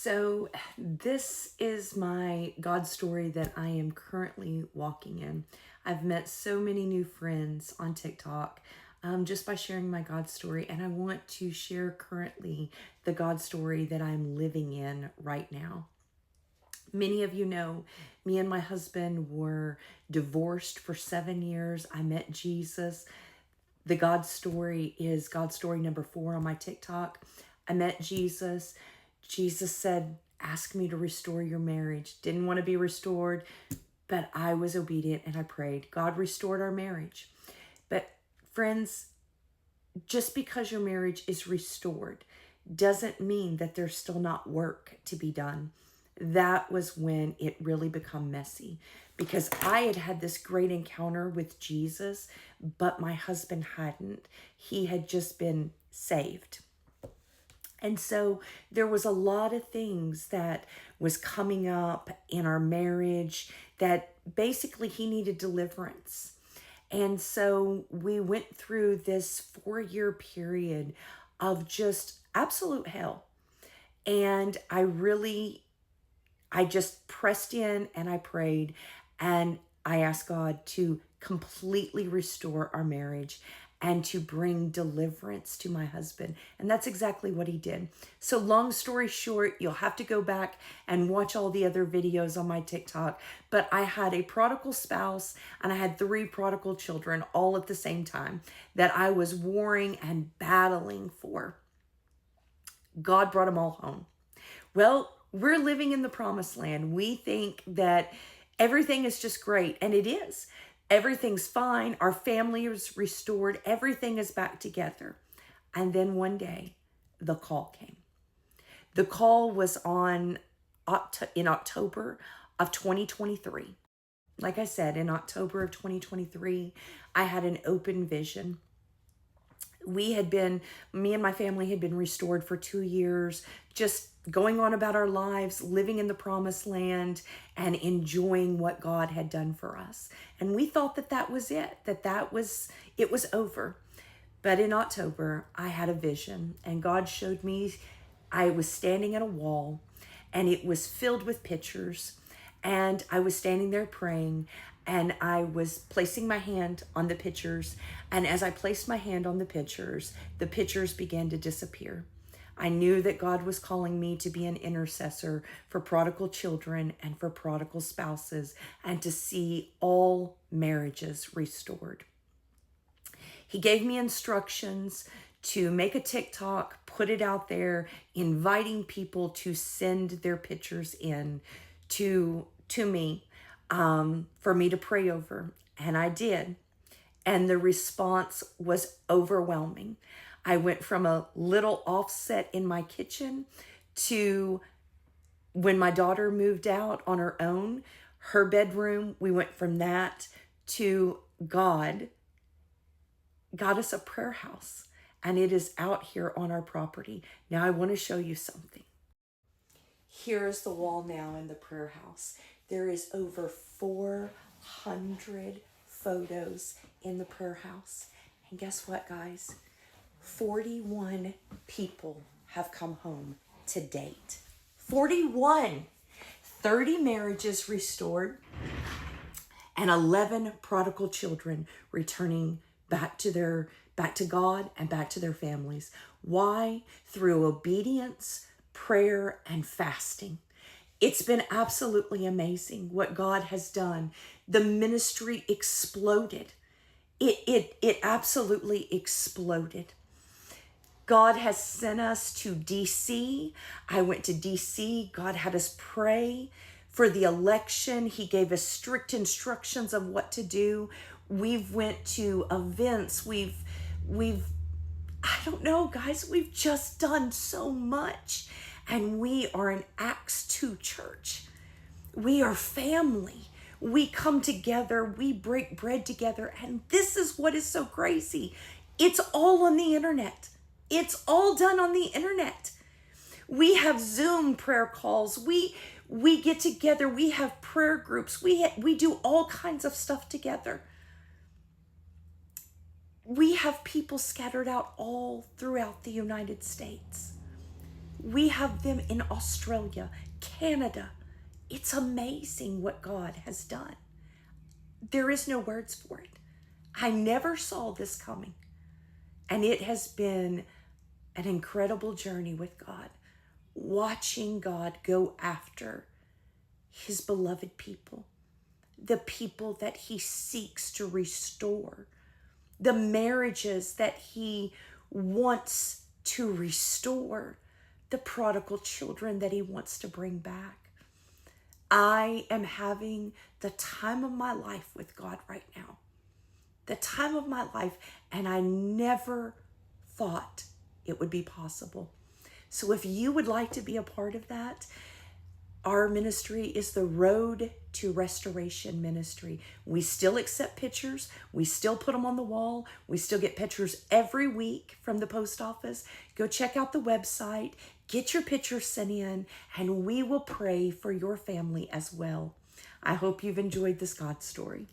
So, this is my God story that I am currently walking in. I've met so many new friends on TikTok just by sharing my God story, and I want to share currently the God story that I'm living in right now. Many of you know me and my husband were divorced for 7 years. I met Jesus. The God story is God story number 4 on my TikTok. I met Jesus. Jesus said, ask me to restore your marriage. Didn't want to be restored, but I was obedient and I prayed. God restored our marriage. But friends, just because your marriage is restored doesn't mean that there's still not work to be done. That was when it really become messy, because I had had this great encounter with Jesus, but my husband hadn't. He had just been saved. And so there was a lot of things that was coming up in our marriage that basically he needed deliverance. And so we went through this 4-year period of just absolute hell. And I just pressed in and I prayed and I asked God to completely restore our marriage and to bring deliverance to my husband. And that's exactly what he did. So long story short, you'll have to go back and watch all the other videos on my TikTok. But I had a prodigal spouse and I had 3 prodigal children all at the same time that I was warring and battling for. God brought them all home. Well, we're living in the promised land. We think that everything is just great, and it is. Everything's fine. Our family is restored. Everything is back together. And then one day, the call came. The call was in October of 2023. Like I said, in October of 2023, I had an open vision. Me and my family had been restored for 2 years, just going on about our lives, living in the promised land and enjoying what God had done for us. And we thought that was it, it was over. But in October, I had a vision and God showed me I was standing at a wall and it was filled with pictures. And I was standing there praying and I was placing my hand on the pictures. And as I placed my hand on the pictures began to disappear. I knew that God was calling me to be an intercessor for prodigal children and for prodigal spouses and to see all marriages restored. He gave me instructions to make a TikTok, put it out there, inviting people to send their pictures in to me for me to pray over. And I did. And the response was overwhelming. I went from a little offset in my kitchen to when my daughter moved out on her own, her bedroom, we went from that to God got us a prayer house, and it is out here on our property. Now I want to show you something. Here is the wall now in the prayer house. There is over 400 photos in the prayer house. And guess what, guys? 41 people have come home to date. 41. 30 marriages restored and 11 prodigal children returning back to God and back to their families. Why? Through obedience, prayer, and fasting. It's been absolutely amazing what God has done. The ministry exploded. It absolutely exploded. God has sent us to DC. I went to DC. God had us pray for the election. He gave us strict instructions of what to do. We've went to events. We've I don't know, guys, we've just done so much. And we are an Acts 2 church. We are family. We come together, we break bread together, and this is what is so crazy. It's all on the internet. It's all done on the internet. We have Zoom prayer calls. We get together. We have prayer groups. We do all kinds of stuff together. We have people scattered out all throughout the United States. We have them in Australia, Canada. It's amazing what God has done. There is no words for it. I never saw this coming. And it has been an incredible journey with God, watching God go after his beloved people, the people that he seeks to restore, the marriages that he wants to restore, the prodigal children that he wants to bring back. I am having the time of my life with God right now. The time of my life, and I never thought it would be possible. So if you would like to be a part of that, our ministry is the Road to Restoration Ministry. We still accept pictures. We still put them on the wall. We still get pictures every week from the post office. Go check out the website, get your pictures sent in, and we will pray for your family as well. I hope you've enjoyed this God story.